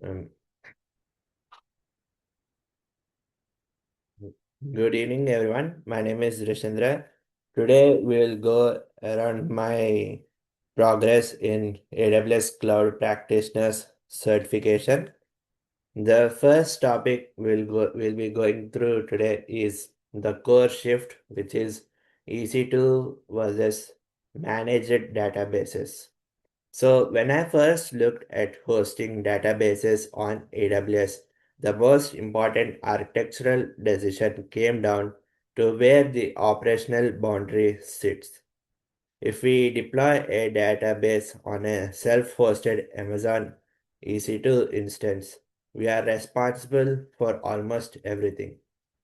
Um, Good evening, everyone. My name is Rishendra. Today, we'll go around my progress in AWS Cloud Practitioners Certification. The first topic we'll be going through today is the core shift, which is EC2 versus managed databases. So when I first looked at hosting databases on AWS, the most important architectural decision came down to where the operational boundary sits. If we deploy a database on a self-hosted Amazon EC2 instance, we are responsible for almost everything.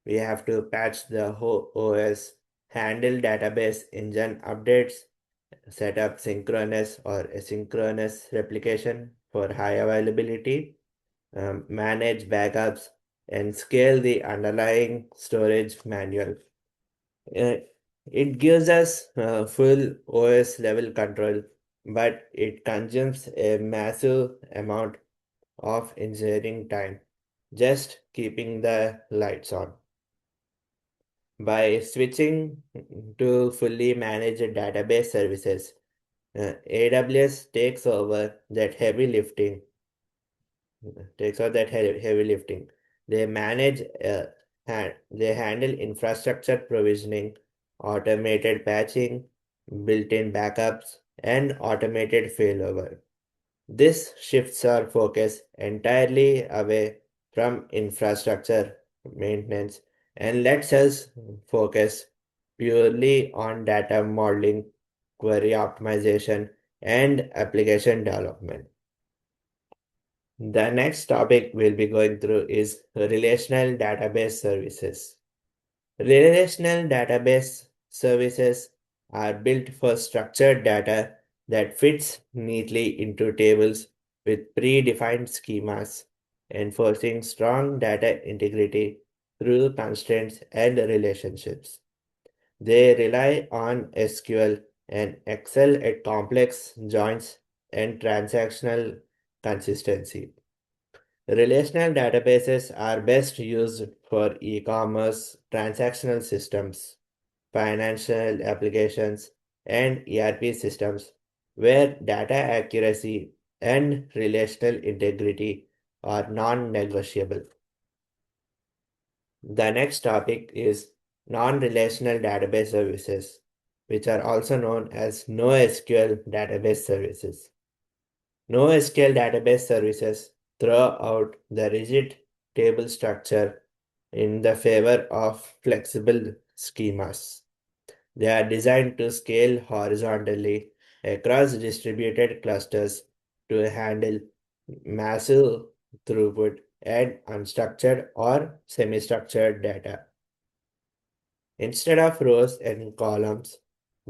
We have to patch the whole OS, handle database engine updates, set up synchronous or asynchronous replication for high availability, manage backups, and scale the underlying storage manual. Uh, it gives us full OS level control, but it consumes a massive amount of engineering time just keeping the lights on. By switching to fully managed database services, AWS takes over that heavy lifting. They manage, they handle infrastructure provisioning, automated patching, built-in backups, and automated failover. This shifts our focus entirely away from infrastructure maintenance and lets us focus purely on data modeling, query optimization, and application development. The next topic we'll be going through is relational database services. Relational database services are built for structured data that fits neatly into tables with predefined schemas, enforcing strong data integrity through constraints and relationships. They rely on SQL and excel at complex joins and transactional consistency. Relational databases are best used for e-commerce, transactional systems, financial applications, and ERP systems where data accuracy and relational integrity are non-negotiable. The next topic is non-relational database services, which are also known as NoSQL database services. NoSQL database services throw out the rigid table structure in the favor of flexible schemas. They are designed to scale horizontally across distributed clusters to handle massive throughput and unstructured or semi-structured data. Instead of rows and columns,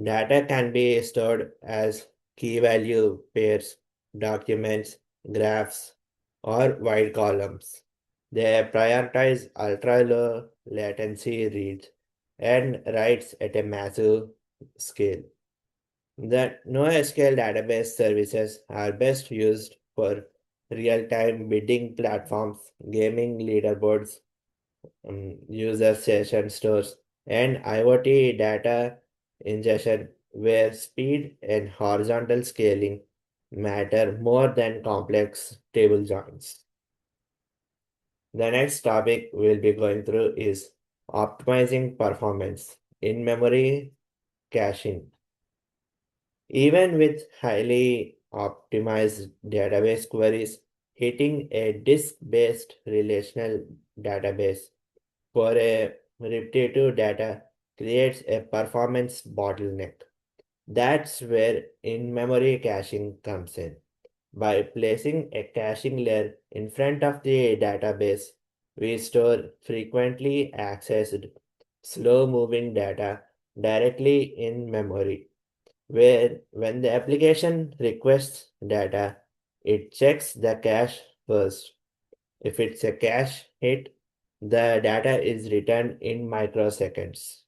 data can be stored as key value pairs, documents, graphs, or wide columns. They prioritize ultra-low latency reads and writes at a massive scale. The NoSQL database services are best used for real-time bidding platforms, gaming leaderboards, user session stores, and IoT data ingestion, where speed and horizontal scaling matter more than complex table joins. The next topic we'll be going through is optimizing performance in memory caching. Even with highly optimized database queries, hitting a disk-based relational database for a repetitive data creates a performance bottleneck. That's where in-memory caching comes in. By placing a caching layer in front of the database, we store frequently accessed, slow-moving data directly in memory, where when the application requests data, it checks the cache first. If it's a cache hit, the data is returned in microseconds,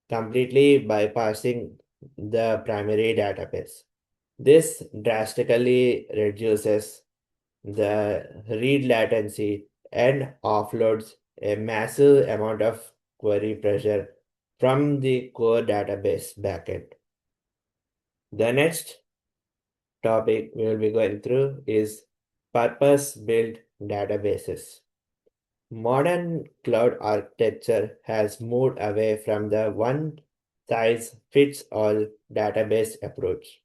completely bypassing the primary database. This drastically reduces the read latency, and offloads a massive amount of query pressure from the core database backend. The next topic we will be going through is purpose-built databases. Modern cloud architecture has moved away from the one-size-fits-all database approach.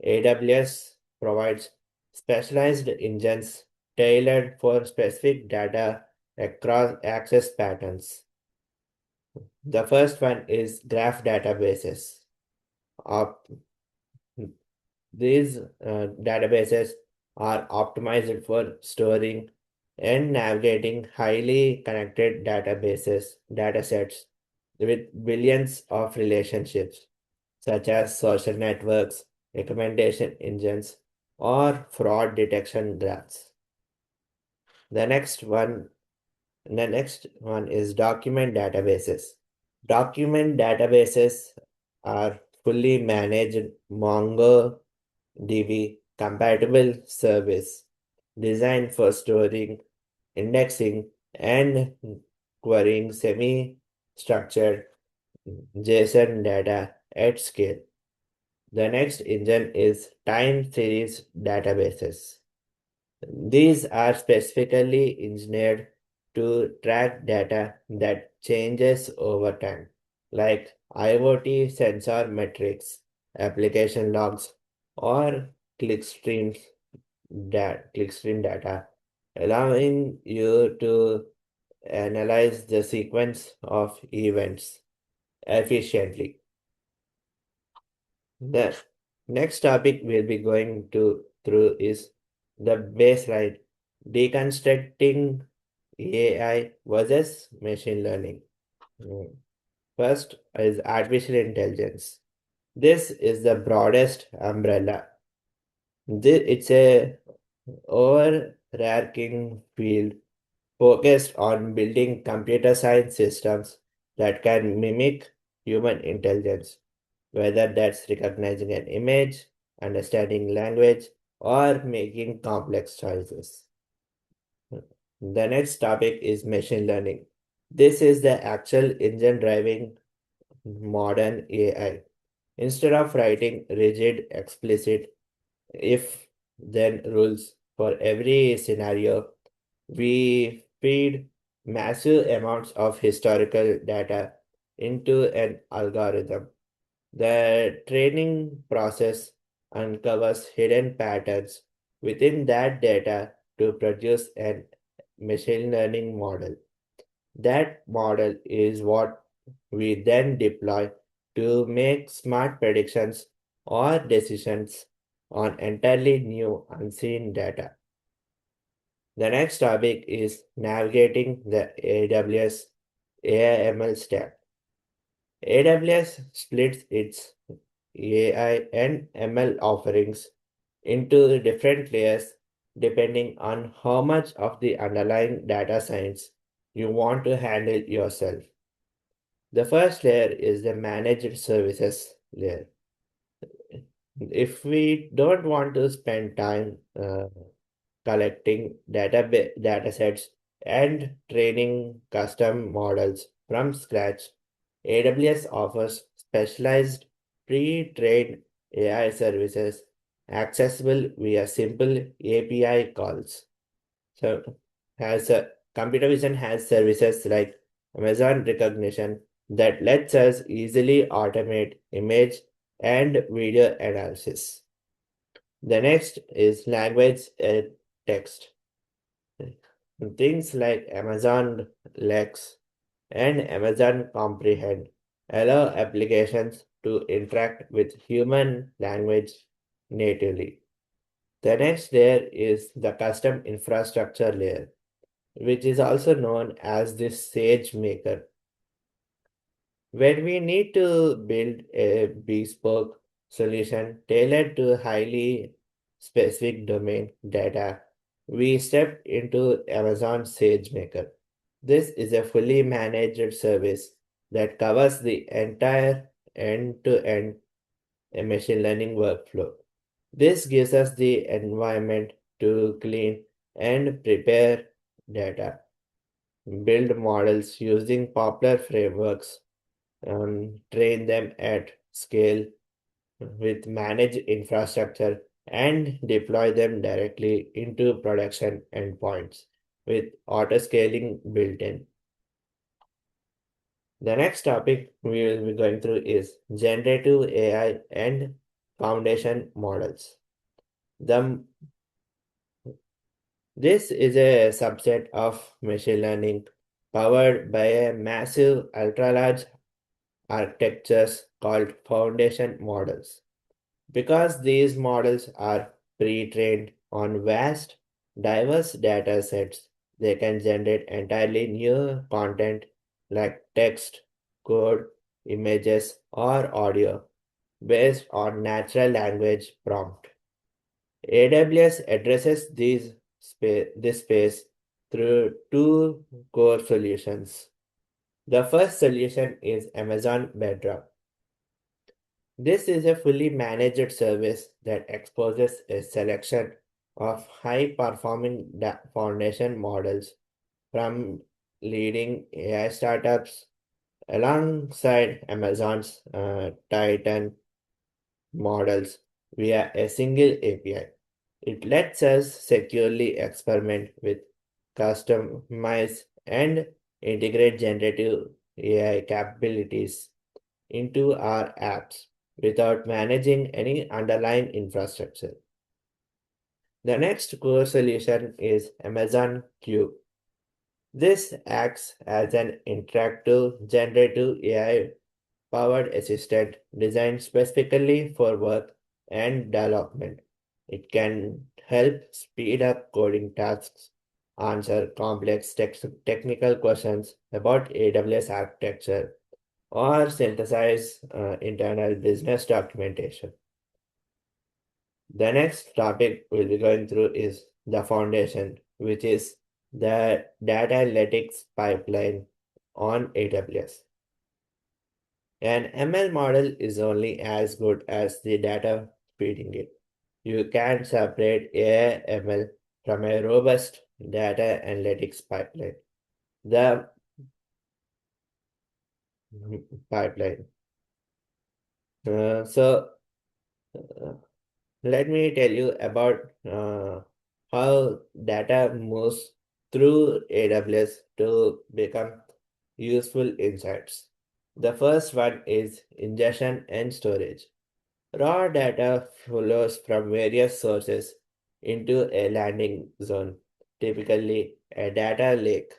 AWS provides specialized engines tailored for specific data across access patterns. The first one is graph databases. Op- These databases are optimized for storing and navigating highly connected datasets with billions of relationships, such as social networks, recommendation engines, or fraud detection graphs. The next one, the next one is document databases. Document databases are fully managed MongoDB compatible service designed for storing, indexing, and querying semi-structured JSON data at scale. The next engine is time series databases. These are specifically engineered to track data that changes over time, like IoT sensor metrics, application logs, or clickstream data, allowing you to analyze the sequence of events efficiently. The next topic we'll be going to through is the baseline deconstructing AI versus machine learning. Mm. First is artificial intelligence. This is the broadest umbrella. It's a overarching field focused on building computer science systems that can mimic human intelligence, whether that's recognizing an image, understanding language, or making complex choices. The next topic is machine learning. This is the actual engine driving modern AI. Instead of writing rigid, explicit if then rules for every scenario, we feed massive amounts of historical data into an algorithm. The training process uncovers hidden patterns within that data to produce an machine learning model. That model is what we then deploy to make smart predictions or decisions on entirely new unseen data. The next topic is navigating the AWS AI/ML stack. AWS splits its AI and ML offerings into different layers depending on how much of the underlying data science you want to handle yourself. The first layer is the managed services layer. If we don't want to spend time collecting data sets and training custom models from scratch, AWS offers specialized pre-trained AI services accessible via simple API calls. So, has a computer vision has services like Amazon recognition that lets us easily automate image and video analysis. The next is language and text. Things like Amazon Lex and Amazon Comprehend allow applications to interact with human language natively. The next layer is the custom infrastructure layer, which is also known as the SageMaker. When we need to build a bespoke solution tailored to highly specific domain data, we step into Amazon SageMaker. This is a fully managed service that covers the entire end-to-end machine learning workflow. This gives us the environment to clean and prepare data, build models using popular frameworks, and train them at scale with managed infrastructure and deploy them directly into production endpoints with auto scaling built in. The next topic we will be going through is generative AI and foundation models. The, this is a subset of machine learning powered by a massive ultra-large architectures called foundation models. Because these models are pre-trained on vast, diverse data sets, they can generate entirely new content like text, code, images, or audio based on natural language prompt. AWS addresses this space through two core solutions. The first solution is Amazon Bedrock. This is a fully managed service that exposes a selection of high performing foundation models from leading AI startups alongside Amazon's Titan models via a single API. It lets us securely experiment with, customize, and integrate generative AI capabilities into our apps without managing any underlying infrastructure. The next core solution is Amazon Q. This acts as an interactive generative AI powered assistant designed specifically for work and development. It can help speed up coding tasks, answer complex technical questions about AWS architecture, or synthesize internal business documentation. The next topic we'll be going through is the foundation, which is the data analytics pipeline on AWS. An ML model is only as good as the data feeding it. You can separate AI ML from a robust data analytics pipeline. The pipeline. So uh, let me tell you about how data moves through AWS to become useful insights. The first one is ingestion and storage. Raw data flows from various sources into a landing zone, typically a data lake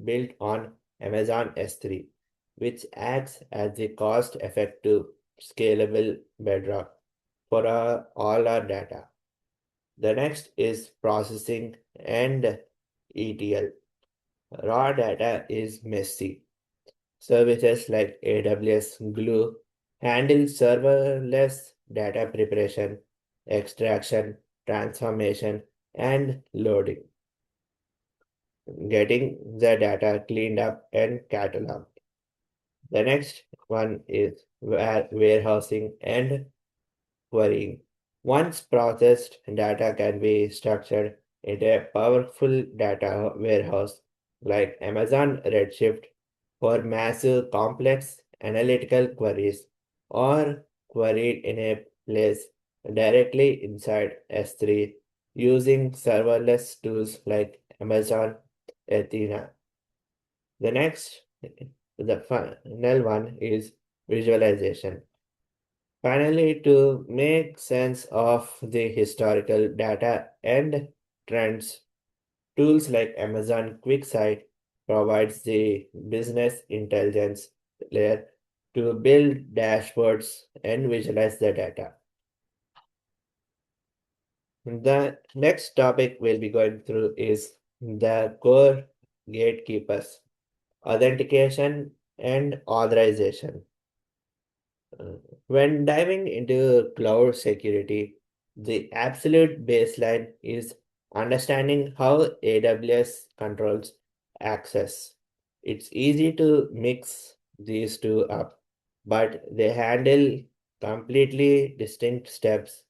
built on Amazon S3, which acts as the cost-effective, scalable bedrock for all our data. The next is processing and ETL. Raw data is messy. Services like AWS Glue handle serverless data preparation, extraction, transformation, and loading, getting the data cleaned up and cataloged. The next one is warehousing and querying. Once processed, data can be structured into a powerful data warehouse like Amazon Redshift for massive complex analytical queries or queried in a place directly inside S3 using serverless tools like Amazon Athena. The next, the final one is visualization. Finally, to make sense of the historical data and trends, tools like Amazon QuickSight provides the business intelligence layer to build dashboards and visualize the data. The next topic we'll be going through is the core gatekeepers, authentication and authorization. When diving into cloud security, the absolute baseline is understanding how AWS controls access. It's easy to mix these two up, but they handle completely distinct steps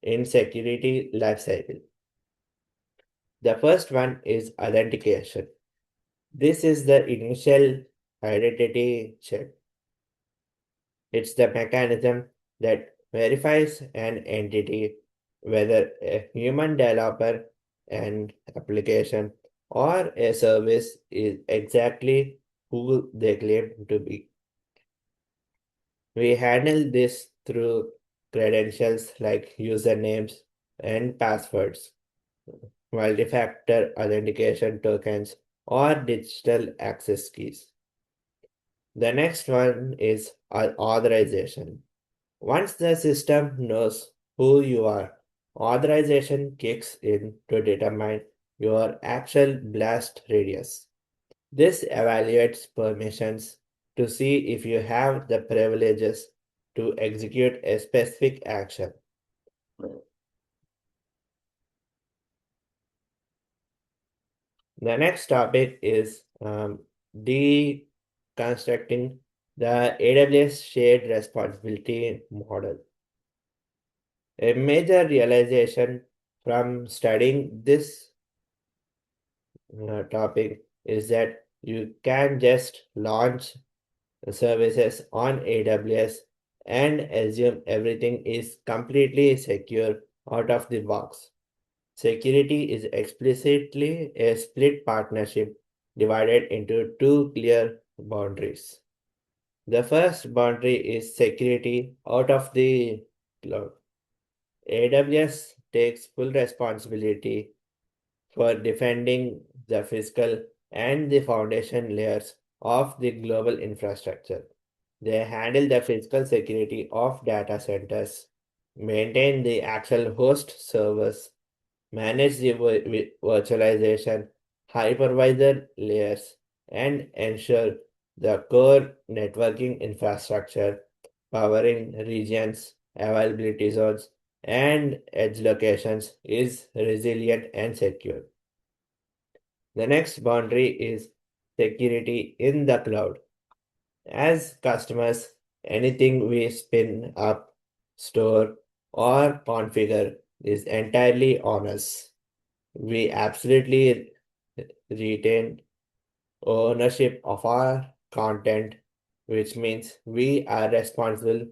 in security lifecycle. The first one is authentication. This is the initial identity check. It's the mechanism that verifies an entity, whether a human developer, an application, or a service is exactly who they claim to be. We handle this through credentials like usernames and passwords, multi-factor authentication tokens, or digital access keys. The next one is authorization. Once the system knows who you are, authorization kicks in to determine your actual blast radius. This evaluates permissions to see if you have the privileges to execute a specific action. The next topic is deconstructing the AWS shared responsibility model. A major realization from studying this topic is that you can just launch services on AWS and assume everything is completely secure out of the box. Security is explicitly a split partnership divided into two clear boundaries. The first boundary is security out of the cloud. AWS takes full responsibility for defending the physical and the foundation layers of the global infrastructure. They handle the physical security of data centers, maintain the actual host servers, manage the virtualization, hypervisor layers, and ensure the core networking infrastructure powering regions, availability zones, and edge locations is resilient and secure. The next boundary is security in the cloud. As customers, anything we spin up, store, or configure is entirely on us. We absolutely retain ownership of our content, which means we are responsible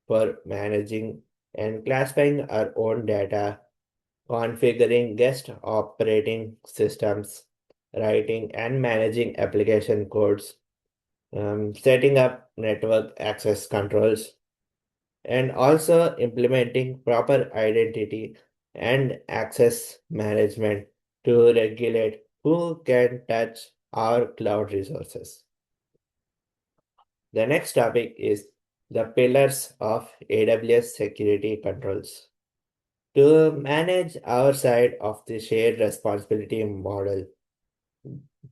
for managing and classifying our own data, configuring guest operating systems, writing and managing application codes, setting up network access controls, and also implementing proper identity and access management to regulate who can touch our cloud resources. The next topic is the pillars of AWS security controls. To manage our side of the shared responsibility model,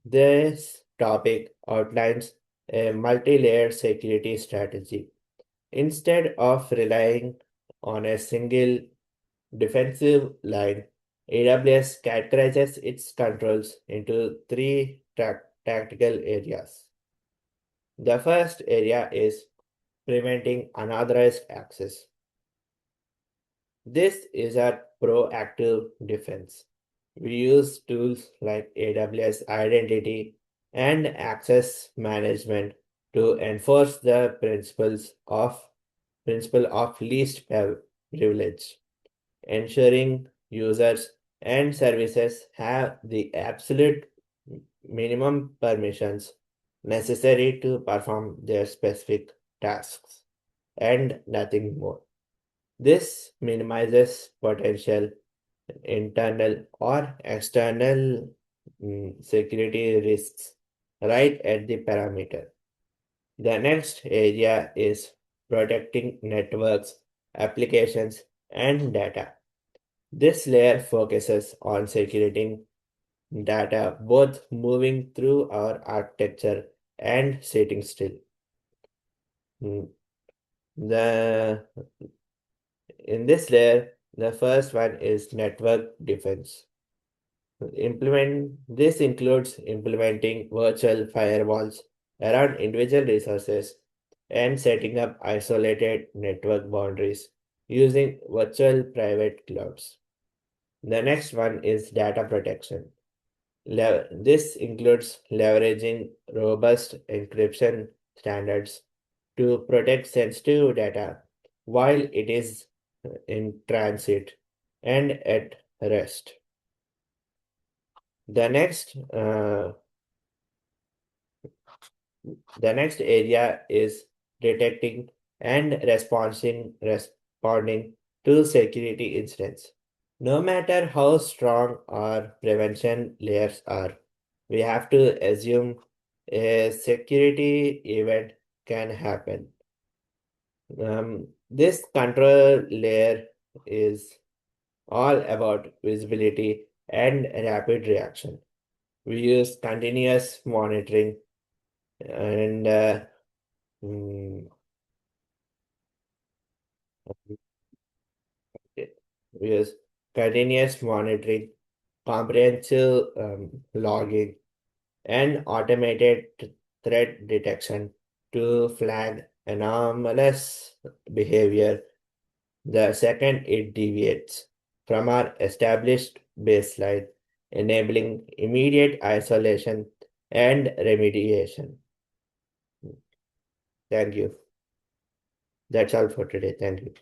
this topic outlines a multi-layered security strategy. Instead of relying on a single defensive line, AWS categorizes its controls into three tactical areas. The first area is preventing unauthorized access. This is a proactive defense. We use tools like AWS Identity and Access Management to enforce the principle of least privilege, ensuring users and services have the absolute minimum permissions necessary to perform their specific tasks and nothing more. This minimizes potential internal or external security risks right at the parameter. The next area is protecting networks, applications, and data. This layer focuses on securing data both moving through our architecture and sitting still. Mm, The in this layer, the first one is network defense. This includes implementing virtual firewalls around individual resources and setting up isolated network boundaries using virtual private clouds. The next one is data protection. This includes leveraging robust encryption standards to protect sensitive data while it is in transit and at rest. The next, uh, the next area is detecting and responding to security incidents. No matter how strong our prevention layers are, we have to assume a security event can happen. This control layer is all about visibility and rapid reaction. We use continuous monitoring and mm, we use continuous monitoring, comprehensive logging, and automated threat detection to flag anomalous behavior the second it deviates from our established baseline, enabling immediate isolation and remediation. Thank you. That's all for today. Thank you.